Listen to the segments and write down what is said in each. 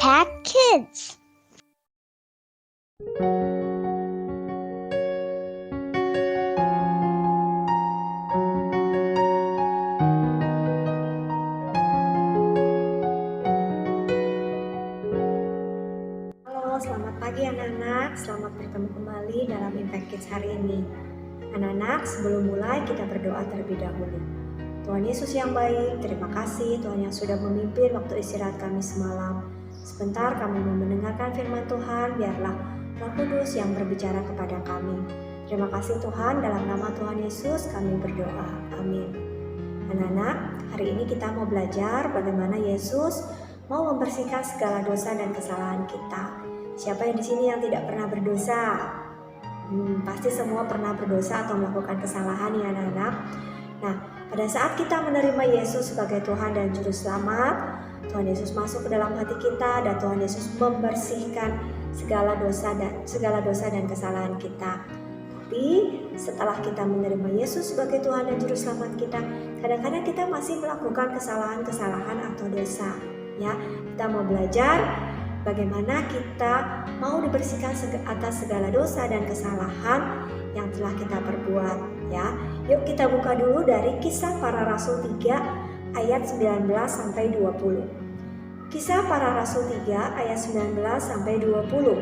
Impact Kids. Halo, selamat pagi anak-anak. Selamat bertemu kembali dalam Impact Kids hari ini. Anak-anak, sebelum mulai kita berdoa terlebih dahulu. Tuhan Yesus yang baik, terima kasih Tuhan yang sudah memimpin waktu istirahat kami semalam. Sebentar kami mau mendengarkan firman Tuhan, biarlah Roh Kudus yang berbicara kepada kami. Terima kasih Tuhan, dalam nama Tuhan Yesus kami berdoa. Amin. Anak-anak, hari ini kita mau belajar bagaimana Yesus mau membersihkan segala dosa dan kesalahan kita. Siapa yang di sini yang tidak pernah berdosa? Pasti semua pernah berdosa atau melakukan kesalahan ya anak-anak. Nah, pada saat kita menerima Yesus sebagai Tuhan dan Juru Selamat, Tuhan Yesus masuk ke dalam hati kita dan Tuhan Yesus membersihkan segala dosa dan kesalahan kita. Tapi setelah kita menerima Yesus sebagai Tuhan dan Juru Selamat kita, kadang-kadang kita masih melakukan kesalahan-kesalahan atau dosa. Ya, kita mau belajar bagaimana kita mau dibersihkan atas segala dosa dan kesalahan yang telah kita perbuat. Ya, yuk kita buka dulu dari Kisah Para Rasul 3 ayat 19 sampai 20. Kisah Para Rasul 3 ayat 19 sampai 20.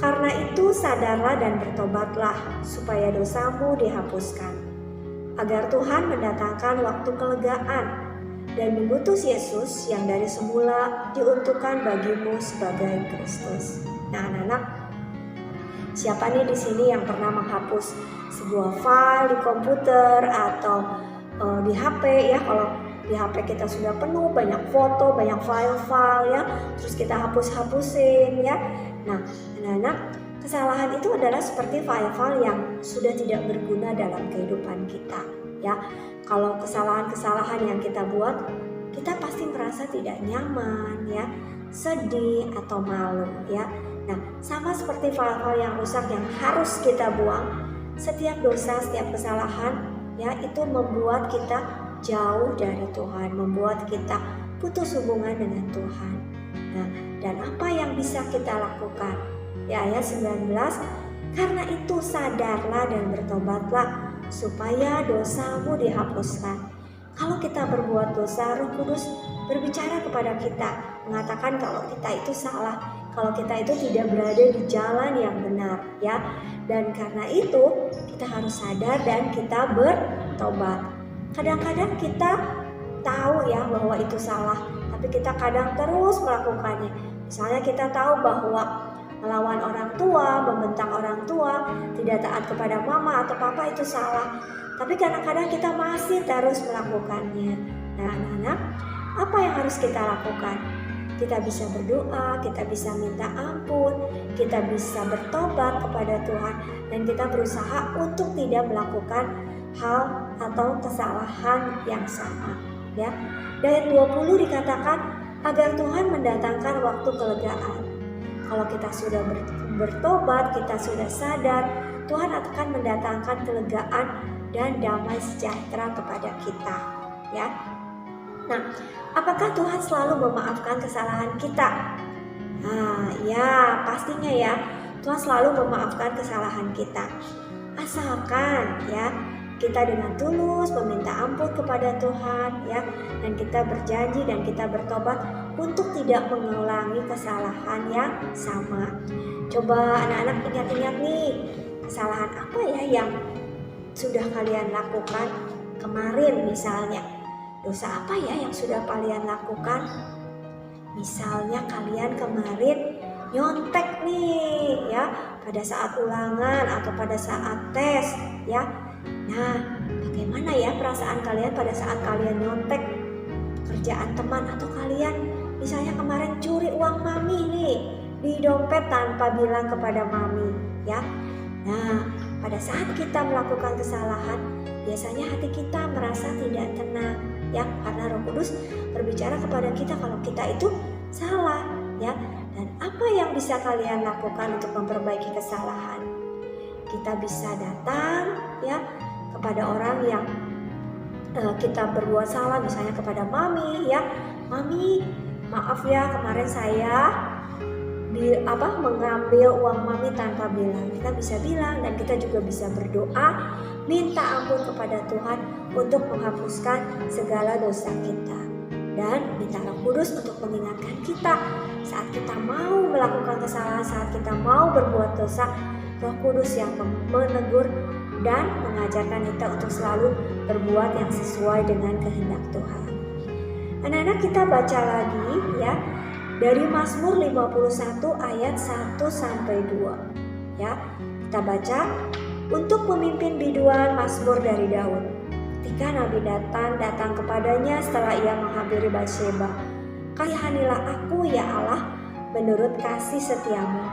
Karena itu sadarlah dan bertobatlah supaya dosamu dihapuskan, agar Tuhan mendatangkan waktu kelegaan dan mengutus Yesus yang dari semula diuntukkan bagimu sebagai Kristus. Nah, anak-anak, siapa nih di sini yang pernah menghapus sebuah file di komputer atau di HP ya? Kalau di HP kita sudah penuh, banyak foto, banyak file-file ya, terus kita hapus-hapusin ya. Nah, anak-anak, kesalahan itu adalah seperti file-file yang sudah tidak berguna dalam kehidupan kita ya. Kalau kesalahan-kesalahan yang kita buat, kita pasti merasa tidak nyaman ya, sedih atau malu ya. Nah, sama seperti file-file yang rusak yang harus kita buang, setiap dosa, setiap kesalahan ya, itu membuat kita jauh dari Tuhan, membuat kita putus hubungan dengan Tuhan. Nah, dan apa yang bisa kita lakukan? Ya, ayat 19, karena itu sadarlah dan bertobatlah supaya dosamu dihapuskan. Kalau kita berbuat dosa, Roh Kudus berbicara kepada kita, mengatakan kalau kita itu salah, kalau kita itu tidak berada di jalan yang benar ya. Dan karena itu kita harus sadar dan kita bertobat. Kadang-kadang kita tahu ya bahwa itu salah, tapi kita kadang terus melakukannya. Misalnya kita tahu bahwa melawan orang tua, membentak orang tua, tidak taat kepada mama atau papa itu salah. Tapi kadang-kadang kita masih terus melakukannya. Nah, anak-anak, apa yang harus kita lakukan? Kita bisa berdoa, kita bisa minta ampun, kita bisa bertobat kepada Tuhan, dan kita berusaha untuk tidak melakukan hal atau kesalahan yang sama. Ya, di ayat 20 dikatakan agar Tuhan mendatangkan waktu kelegaan. Kalau kita sudah bertobat, kita sudah sadar, Tuhan akan mendatangkan kelegaan dan damai sejahtera kepada kita, ya. Nah, apakah Tuhan selalu memaafkan kesalahan kita? Nah, ya, pastinya ya, Tuhan selalu memaafkan kesalahan kita. Asalkan ya, kita dengan tulus meminta ampun kepada Tuhan ya, dan kita berjanji dan kita bertobat untuk tidak mengulangi kesalahan yang sama. Coba anak-anak ingat-ingat nih, kesalahan apa ya yang sudah kalian lakukan kemarin misalnya? Dosa apa ya yang sudah kalian lakukan? Misalnya kalian kemarin nyontek nih ya, pada saat ulangan atau pada saat tes ya. Nah, bagaimana ya perasaan kalian pada saat kalian nyontek kerjaan teman, atau kalian misalnya kemarin curi uang mami nih di dompet tanpa bilang kepada mami ya. Nah, pada saat kita melakukan kesalahan, biasanya hati kita merasa tidak tenang ya, karena Roh Kudus berbicara kepada kita kalau kita itu salah ya. Dan apa yang bisa kalian lakukan untuk memperbaiki kesalahan? Kita bisa datang ya kepada orang yang kita berbuat salah, misalnya kepada mami ya. Mami, maaf ya kemarin saya mengambil uang mami tanpa bilang. Kita bisa bilang dan kita juga bisa berdoa minta ampun kepada Tuhan untuk menghapuskan segala dosa kita. Dan minta Roh Kudus untuk mengingatkan kita saat kita mau melakukan kesalahan, saat kita mau berbuat dosa. Roh Kudus yang menegur dan mengajarkan kita untuk selalu berbuat yang sesuai dengan kehendak Tuhan. Anak-anak, kita baca lagi ya dari Mazmur 51 ayat 1 sampai 2. Ya, kita baca untuk pemimpin biduan Mazmur dari Daud. Ketika Nabi Nathan datang kepadanya setelah ia menghampiri Batsheba, "Kasihanilah aku ya Allah menurut kasih setiamu.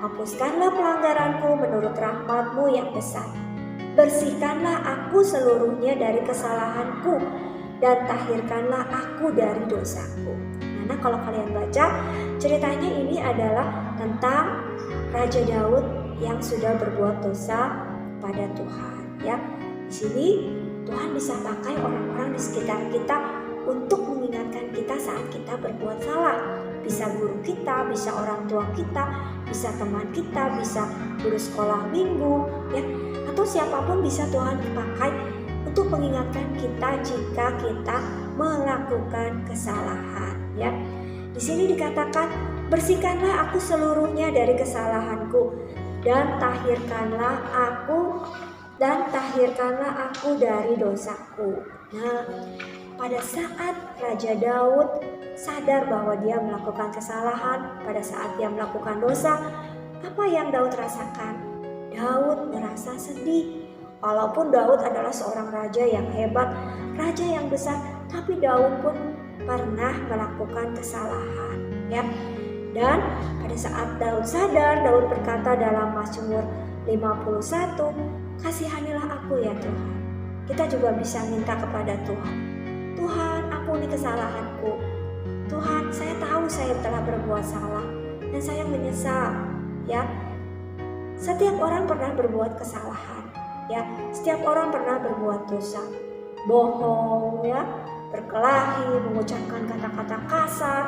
Hapuskanlah pelanggaranku menurut rahmat-Mu yang besar. Bersihkanlah aku seluruhnya dari kesalahanku dan tahirkanlah aku dari dosaku." Nah, kalau kalian baca ceritanya ini adalah tentang Raja Daud yang sudah berbuat dosa pada Tuhan. Ya, di sini Tuhan bisa pakai orang-orang di sekitar kita untuk mengingatkan kita saat kita berbuat salah. Bisa guru kita, bisa orang tua kita, bisa teman kita, bisa guru sekolah minggu, ya, atau siapapun bisa Tuhan pakai untuk mengingatkan kita jika kita melakukan kesalahan. Ya, di sini dikatakan, "Bersihkanlah aku seluruhnya dari kesalahanku dan tahirkanlah aku dari dosaku." Nah, pada saat Raja Daud sadar bahwa dia melakukan kesalahan, pada saat dia melakukan dosa, apa yang Daud rasakan? Daud merasa sedih. Walaupun Daud adalah seorang raja yang hebat, raja yang besar, tapi Daud pun pernah melakukan kesalahan, ya. Dan pada saat Daud sadar, Daud berkata dalam Mazmur 51, "Kasihanilah aku ya Tuhan." Kita juga bisa minta kepada Tuhan, "Tuhan, ampuni kesalahanku. Tuhan, saya tahu saya telah berbuat salah dan saya menyesal." Ya, setiap orang pernah berbuat kesalahan. Ya, setiap orang pernah berbuat dosa, bohong, ya, berkelahi, mengucapkan kata-kata kasar,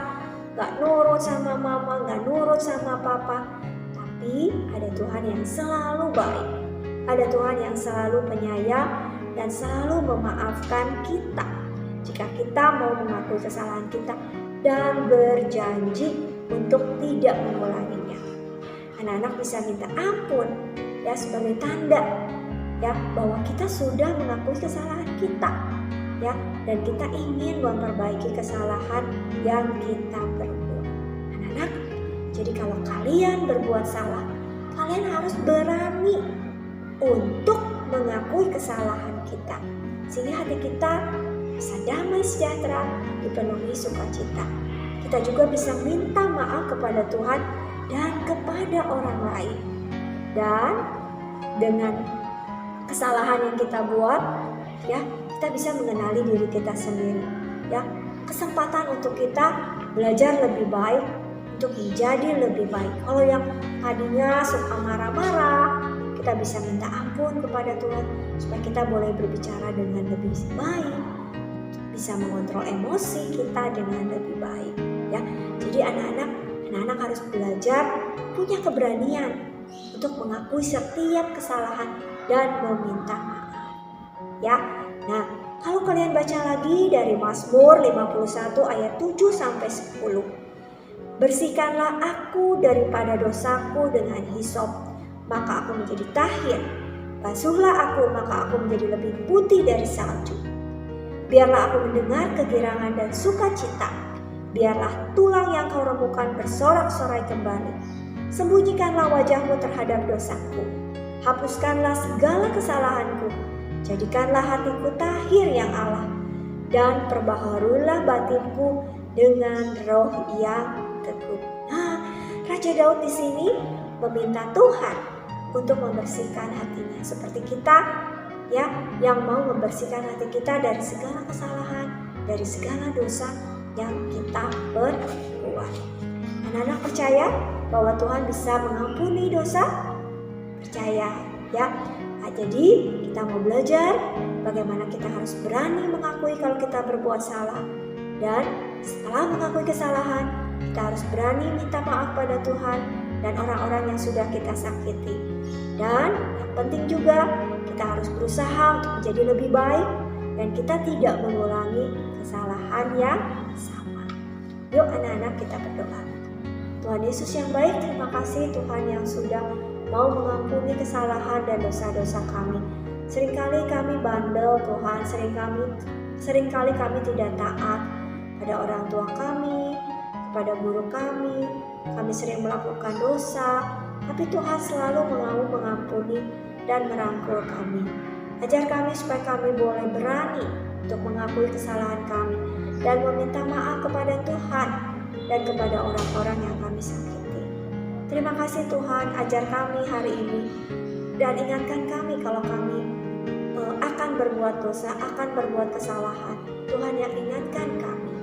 gak nurut sama mama, gak nurut sama papa. Tapi ada Tuhan yang selalu baik, ada Tuhan yang selalu penyayang dan selalu memaafkan kita jika kita mau mengakui kesalahan kita dan berjanji untuk tidak mengulanginya. Anak-anak bisa minta ampun ya sebagai tanda ya bahwa kita sudah mengakui kesalahan kita ya, dan kita ingin memperbaiki kesalahan yang kita perbuat. Anak-anak, jadi kalau kalian berbuat salah, kalian harus berani untuk mengakui kesalahan kita sehingga hati kita bisa damai sejahtera, dipenuhi sukacita. Kita juga bisa minta maaf kepada Tuhan dan kepada orang lain. Dan dengan kesalahan yang kita buat, ya, kita bisa mengenali diri kita sendiri, ya. Kesempatan untuk kita belajar lebih baik, untuk menjadi lebih baik. Kalau yang tadinya suka marah-marah, kita bisa minta ampun kepada Tuhan supaya kita boleh berbicara dengan lebih baik, bisa mengontrol emosi kita dengan lebih baik, ya. Jadi anak-anak harus belajar punya keberanian untuk mengakui setiap kesalahan dan meminta maaf, ya. Nah, kalau kalian baca lagi dari Mazmur 51 ayat 7 sampai 10. "Bersihkanlah aku daripada dosaku dengan hisop, maka aku menjadi tahir. Basuhlah aku, maka aku menjadi lebih putih dari salju. Biarlah aku mendengar kegirangan dan sukacita. Biarlah tulang yang kau remukkan bersorak-sorai kembali. Sembunyikanlah wajahmu terhadap dosaku. Hapuskanlah segala kesalahanku. Jadikanlah hatiku tahir yang Allah. Dan perbaharuilah batinku dengan roh yang teguh." Nah, Raja Daud di sini meminta Tuhan untuk membersihkan hatinya. Seperti kita, ya, yang mau membersihkan hati kita dari segala kesalahan, dari segala dosa yang kita perbuat. Anak-anak percaya bahwa Tuhan bisa mengampuni dosa? Percaya, ya. Nah, jadi kita mau belajar bagaimana kita harus berani mengakui kalau kita berbuat salah Dan setelah mengakui kesalahan, kita harus berani minta maaf pada Tuhan dan orang-orang yang sudah kita sakiti. Dan yang penting juga, kita harus berusaha untuk menjadi lebih baik dan kita tidak mengulangi kesalahan yang sama. Yuk anak-anak, kita berdoa. Tuhan Yesus yang baik, terima kasih Tuhan yang sudah mau mengampuni kesalahan dan dosa-dosa kami. Seringkali kami bandel Tuhan, seringkali kami tidak taat pada orang tua kami, kepada guru kami sering melakukan dosa, tapi Tuhan selalu mau mengampuni dan merangkul kami. Ajar kami supaya kami boleh berani untuk mengakui kesalahan kami dan meminta maaf kepada Tuhan dan kepada orang-orang yang kami sakiti. Terima kasih Tuhan, ajar kami hari ini dan ingatkan kami kalau kami akan berbuat dosa, akan berbuat kesalahan. Tuhan yang ingatkan kami.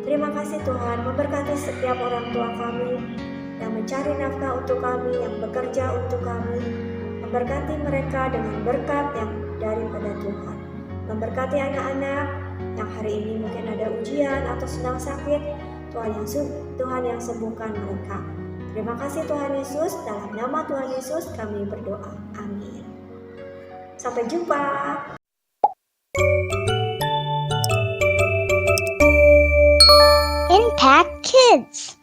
Terima kasih Tuhan, memberkati setiap orang tua kami yang mencari nafkah untuk kami, yang bekerja untuk kami. Memberkati mereka dengan berkat yang daripada Tuhan. Memberkati anak-anak yang hari ini mungkin ada ujian atau sedang sakit. Tuhan yang sembuhkan mereka. Terima kasih Tuhan Yesus, dalam nama Tuhan Yesus kami berdoa. Amin. Sampai jumpa. Impact Kids.